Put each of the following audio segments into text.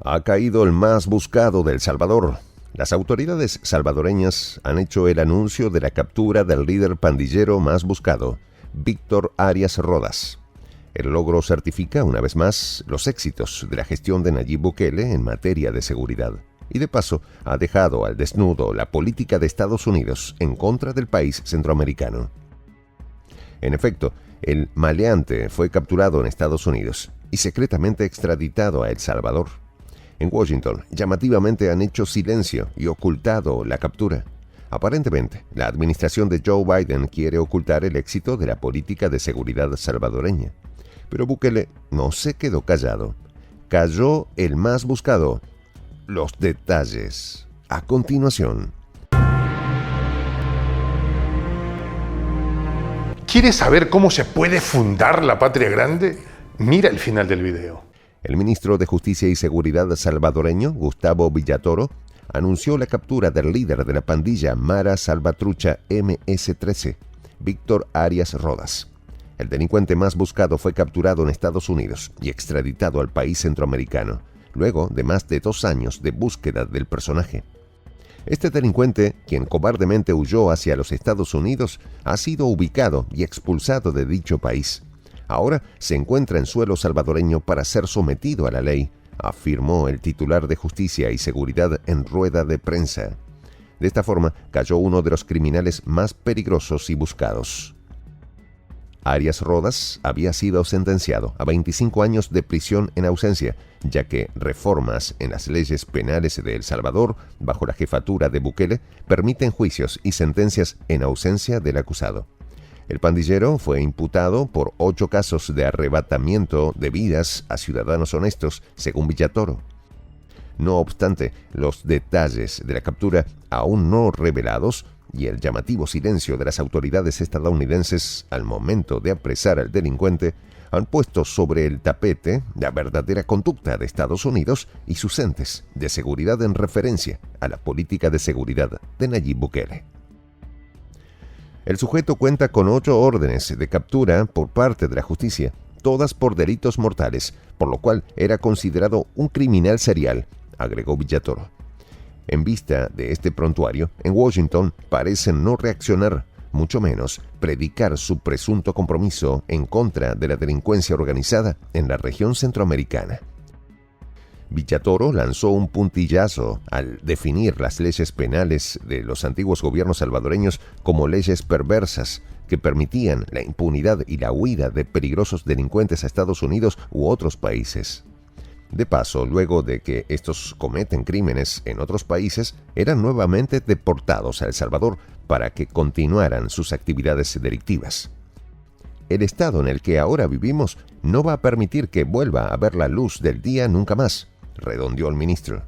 Ha caído el más buscado de El Salvador. Las autoridades salvadoreñas han hecho el anuncio de la captura del líder pandillero más buscado, Víctor Arias Rodas. El logro certifica, una vez más, los éxitos de la gestión de Nayib Bukele en materia de seguridad. Y de paso, ha dejado al desnudo la política de Estados Unidos en contra del país centroamericano. En efecto, el maleante fue capturado en Estados Unidos y secretamente extraditado a El Salvador. En Washington, llamativamente han hecho silencio y ocultado la captura. Aparentemente, la administración de Joe Biden quiere ocultar el éxito de la política de seguridad salvadoreña. Pero Bukele no se quedó callado. Cayó el más buscado. Los detalles, a continuación. ¿Quieres saber cómo se puede fundar la patria grande? Mira el final del video. El ministro de Justicia y Seguridad salvadoreño, Gustavo Villatoro, anunció la captura del líder de la pandilla Mara Salvatrucha MS-13, Víctor Arias Rodas. El delincuente más buscado fue capturado en Estados Unidos y extraditado al país centroamericano, luego de más de 2 años de búsqueda del personaje. Este delincuente, quien cobardemente huyó hacia los Estados Unidos, ha sido ubicado y expulsado de dicho país. Ahora se encuentra en suelo salvadoreño para ser sometido a la ley, afirmó el titular de Justicia y Seguridad en rueda de prensa. De esta forma, cayó uno de los criminales más peligrosos y buscados. Arias Rodas había sido sentenciado a 25 años de prisión en ausencia, ya que reformas en las leyes penales de El Salvador, bajo la jefatura de Bukele, permiten juicios y sentencias en ausencia del acusado. El pandillero fue imputado por 8 casos de arrebatamiento de vidas a ciudadanos honestos, según Villatoro. No obstante, los detalles de la captura aún no revelados y el llamativo silencio de las autoridades estadounidenses al momento de apresar al delincuente han puesto sobre el tapete la verdadera conducta de Estados Unidos y sus entes de seguridad en referencia a la política de seguridad de Nayib Bukele. El sujeto cuenta con 8 órdenes de captura por parte de la justicia, todas por delitos mortales, por lo cual era considerado un criminal serial, agregó Villatoro. En vista de este prontuario, en Washington parecen no reaccionar, mucho menos predicar su presunto compromiso en contra de la delincuencia organizada en la región centroamericana. Villatoro lanzó un puntillazo al definir las leyes penales de los antiguos gobiernos salvadoreños como leyes perversas que permitían la impunidad y la huida de peligrosos delincuentes a Estados Unidos u otros países. De paso, luego de que estos cometen crímenes en otros países, eran nuevamente deportados a El Salvador para que continuaran sus actividades delictivas. El estado en el que ahora vivimos no va a permitir que vuelva a ver la luz del día nunca más, redondeó el ministro.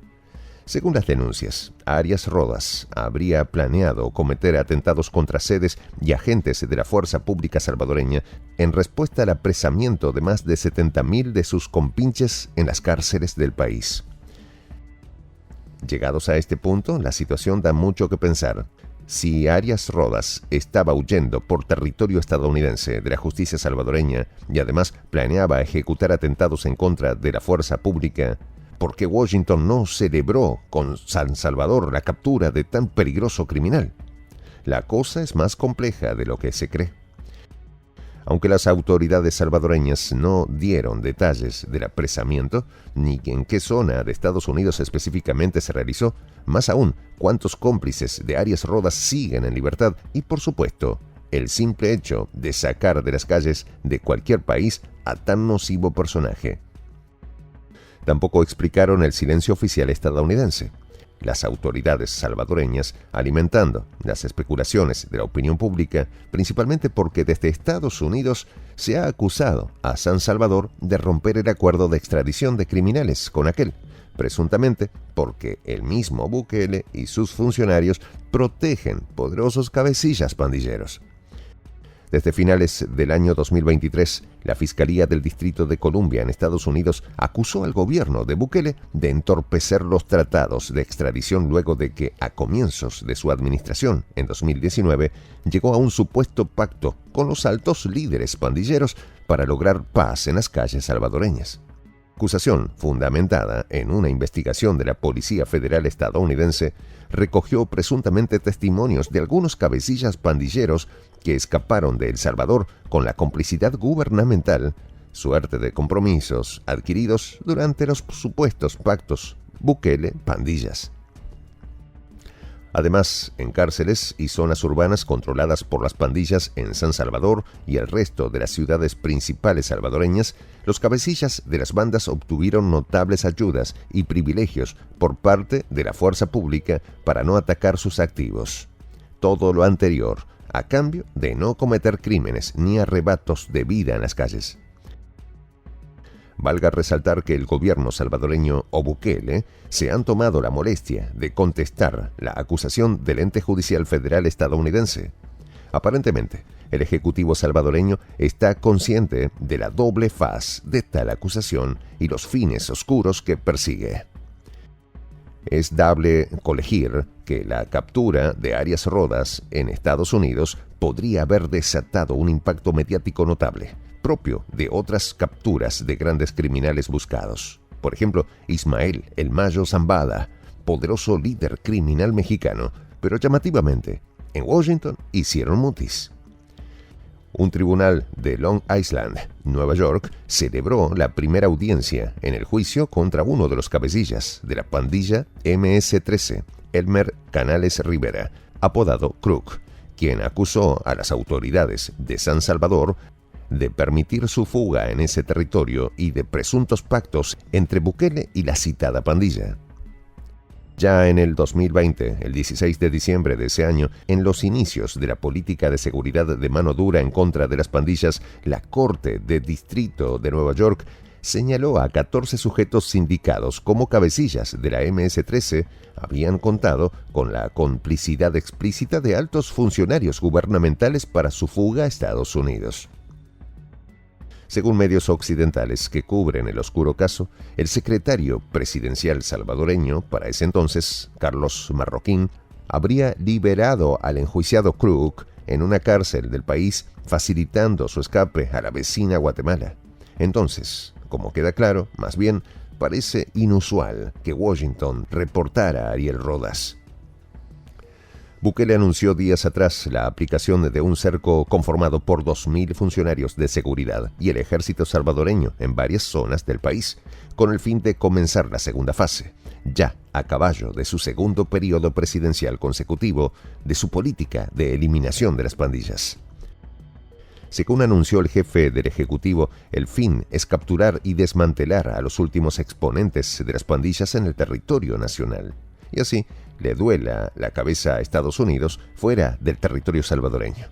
Según las denuncias, Arias Rodas habría planeado cometer atentados contra sedes y agentes de la fuerza pública salvadoreña en respuesta al apresamiento de más de 70.000 de sus compinches en las cárceles del país. Llegados a este punto, la situación da mucho que pensar. Si Arias Rodas estaba huyendo por territorio estadounidense de la justicia salvadoreña y además planeaba ejecutar atentados en contra de la fuerza pública, ¿por qué Washington no celebró con San Salvador la captura de tan peligroso criminal? La cosa es más compleja de lo que se cree. Aunque las autoridades salvadoreñas no dieron detalles del apresamiento, ni en qué zona de Estados Unidos específicamente se realizó, más aún, cuántos cómplices de Arias Rodas siguen en libertad y, por supuesto, el simple hecho de sacar de las calles de cualquier país a tan nocivo personaje. Tampoco explicaron el silencio oficial estadounidense. Las autoridades salvadoreñas alimentando las especulaciones de la opinión pública, principalmente porque desde Estados Unidos se ha acusado a San Salvador de romper el acuerdo de extradición de criminales con aquel, presuntamente porque el mismo Bukele y sus funcionarios protegen poderosos cabecillas pandilleros. Desde finales del año 2023, la Fiscalía del Distrito de Columbia en Estados Unidos acusó al gobierno de Bukele de entorpecer los tratados de extradición luego de que, a comienzos de su administración, en 2019, llegó a un supuesto pacto con los altos líderes pandilleros para lograr paz en las calles salvadoreñas. Acusación fundamentada en una investigación de la Policía Federal estadounidense recogió presuntamente testimonios de algunos cabecillas pandilleros que escaparon de El Salvador con la complicidad gubernamental, suerte de compromisos adquiridos durante los supuestos pactos Bukele-pandillas. Además, en cárceles y zonas urbanas controladas por las pandillas en San Salvador y el resto de las ciudades principales salvadoreñas, los cabecillas de las bandas obtuvieron notables ayudas y privilegios por parte de la fuerza pública para no atacar sus activos. Todo lo anterior, a cambio de no cometer crímenes ni arrebatos de vida en las calles. Valga resaltar que el gobierno salvadoreño o Bukele se han tomado la molestia de contestar la acusación del ente judicial federal estadounidense. Aparentemente, el Ejecutivo salvadoreño está consciente de la doble faz de tal acusación y los fines oscuros que persigue. Es dable colegir que la captura de Arias Rodas en Estados Unidos podría haber desatado un impacto mediático notable, propio de otras capturas de grandes criminales buscados. Por ejemplo, Ismael El Mayo Zambada, poderoso líder criminal mexicano, pero llamativamente, en Washington hicieron mutis. Un tribunal de Long Island, Nueva York, celebró la primera audiencia en el juicio contra uno de los cabecillas de la pandilla MS-13, Elmer Canales Rivera, apodado Crook, quien acusó a las autoridades de San Salvador de permitir su fuga en ese territorio y de presuntos pactos entre Bukele y la citada pandilla. Ya en el 2020, el 16 de diciembre de ese año, en los inicios de la política de seguridad de mano dura en contra de las pandillas, la Corte de Distrito de Nueva York señaló a 14 sujetos sindicados como cabecillas de la MS-13 habían contado con la complicidad explícita de altos funcionarios gubernamentales para su fuga a Estados Unidos. Según medios occidentales que cubren el oscuro caso, el secretario presidencial salvadoreño, para ese entonces, Carlos Marroquín, habría liberado al enjuiciado Crook en una cárcel del país, facilitando su escape a la vecina Guatemala. Entonces, como queda claro, más bien parece inusual que Washington reportara a Ariel Rodas. Bukele anunció días atrás la aplicación de un cerco conformado por 2.000 funcionarios de seguridad y el ejército salvadoreño en varias zonas del país, con el fin de comenzar la segunda fase, ya a caballo de su segundo periodo presidencial consecutivo de su política de eliminación de las pandillas. Según anunció el jefe del Ejecutivo, el fin es capturar y desmantelar a los últimos exponentes de las pandillas en el territorio nacional, y así le duela la cabeza a Estados Unidos fuera del territorio salvadoreño.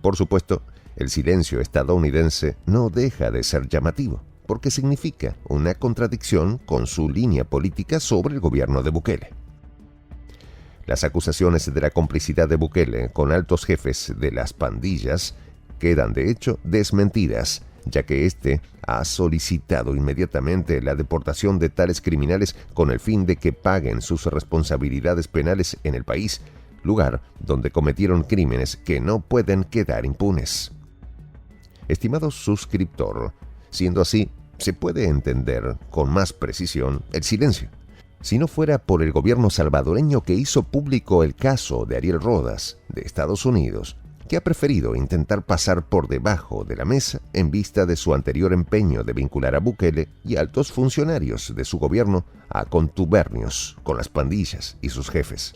Por supuesto, el silencio estadounidense no deja de ser llamativo, porque significa una contradicción con su línea política sobre el gobierno de Bukele. Las acusaciones de la complicidad de Bukele con altos jefes de las pandillas quedan de hecho desmentidas, ya que éste ha solicitado inmediatamente la deportación de tales criminales con el fin de que paguen sus responsabilidades penales en el país, lugar donde cometieron crímenes que no pueden quedar impunes. Estimado suscriptor, siendo así, se puede entender con más precisión el silencio. Si no fuera por el gobierno salvadoreño que hizo público el caso de Ariel Rodas, de Estados Unidos, que ha preferido intentar pasar por debajo de la mesa en vista de su anterior empeño de vincular a Bukele y altos funcionarios de su gobierno a contubernios con las pandillas y sus jefes.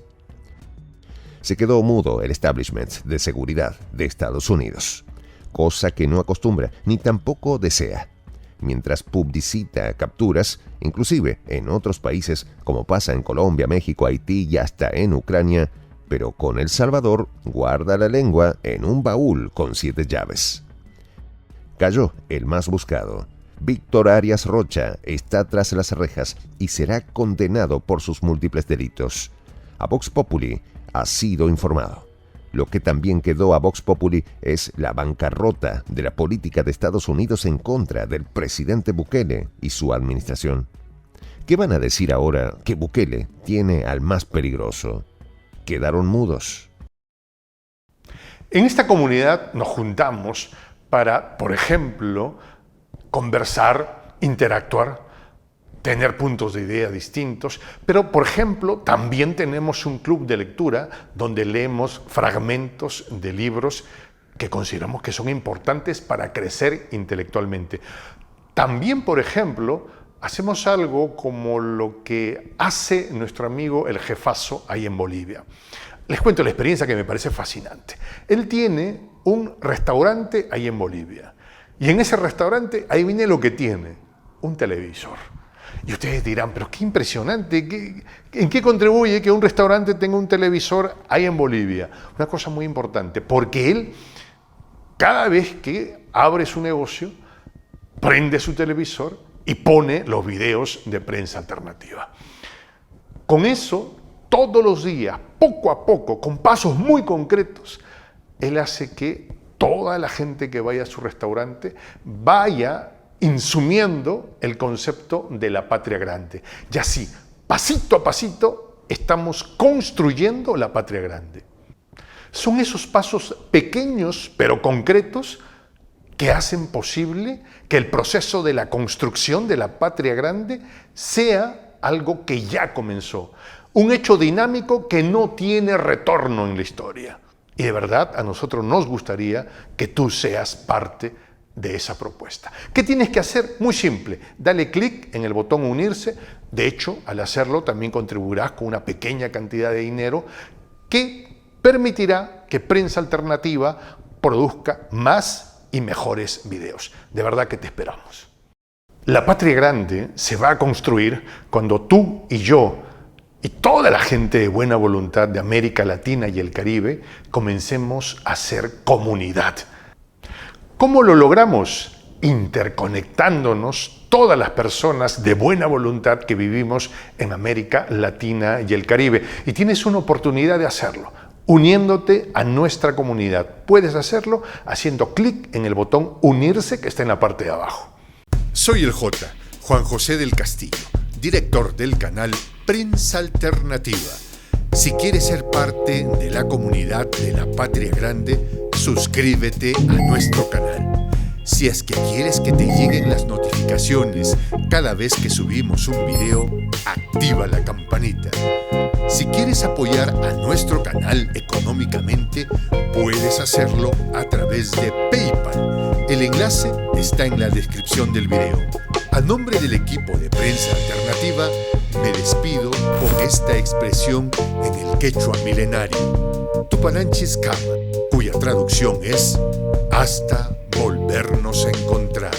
Se quedó mudo el establishment de seguridad de Estados Unidos, cosa que no acostumbra ni tampoco desea, mientras publicita capturas, inclusive en otros países como pasa en Colombia, México, Haití y hasta en Ucrania, pero con El Salvador guarda la lengua en un baúl con 7 llaves. Cayó el más buscado. Víctor Arias Rocha está tras las rejas y será condenado por sus múltiples delitos. A Vox Populi ha sido informado. Lo que también quedó a Vox Populi es la bancarrota de la política de Estados Unidos en contra del presidente Bukele y su administración. ¿Qué van a decir ahora que Bukele tiene al más peligroso? Quedaron mudos. En esta comunidad nos juntamos para, por ejemplo, conversar, interactuar, tener puntos de idea distintos, pero por ejemplo también tenemos un club de lectura donde leemos fragmentos de libros que consideramos que son importantes para crecer intelectualmente. También, por ejemplo, hacemos algo como lo que hace nuestro amigo el jefazo ahí en Bolivia. Les cuento la experiencia que me parece fascinante. Él tiene un restaurante ahí en Bolivia y en ese restaurante, ahí viene lo que tiene, un televisor. Y ustedes dirán, pero qué impresionante, ¿en qué contribuye que un restaurante tenga un televisor ahí en Bolivia? Una cosa muy importante, porque él, cada vez que abre su negocio, prende su televisor y pone los videos de Prensa Alternativa. Con eso, todos los días, poco a poco, con pasos muy concretos, él hace que toda la gente que vaya a su restaurante vaya insumiendo el concepto de la patria grande. Y así, pasito a pasito, estamos construyendo la patria grande. Son esos pasos pequeños pero concretos que hacen posible que el proceso de la construcción de la patria grande sea algo que ya comenzó, un hecho dinámico que no tiene retorno en la historia. Y de verdad a nosotros nos gustaría que tú seas parte de esa propuesta. ¿Qué tienes que hacer? Muy simple, dale clic en el botón unirse. De hecho, al hacerlo también contribuirás con una pequeña cantidad de dinero que permitirá que Prensa Alternativa produzca más y mejores videos. De verdad que te esperamos. La patria grande se va a construir cuando tú y yo y toda la gente de buena voluntad de América Latina y el Caribe comencemos a ser comunidad. ¿Cómo lo logramos? Interconectándonos todas las personas de buena voluntad que vivimos en América Latina y el Caribe. Y tienes una oportunidad de hacerlo, uniéndote a nuestra comunidad. Puedes hacerlo haciendo clic en el botón unirse que está en la parte de abajo. Soy el J, Juan José del Castillo, director del canal Prensa Alternativa. Si quieres ser parte de la comunidad de la Patria Grande, suscríbete a nuestro canal. Si es que quieres que te lleguen las notificaciones cada vez que subimos un video, activa la campanita. Si quieres apoyar a nuestro canal económicamente, puedes hacerlo a través de PayPal. El enlace está en la descripción del video. A nombre del equipo de Prensa Alternativa, me despido con esta expresión en el quechua milenario, Tupananchis Kama, cuya traducción es hasta volvernos a encontrar.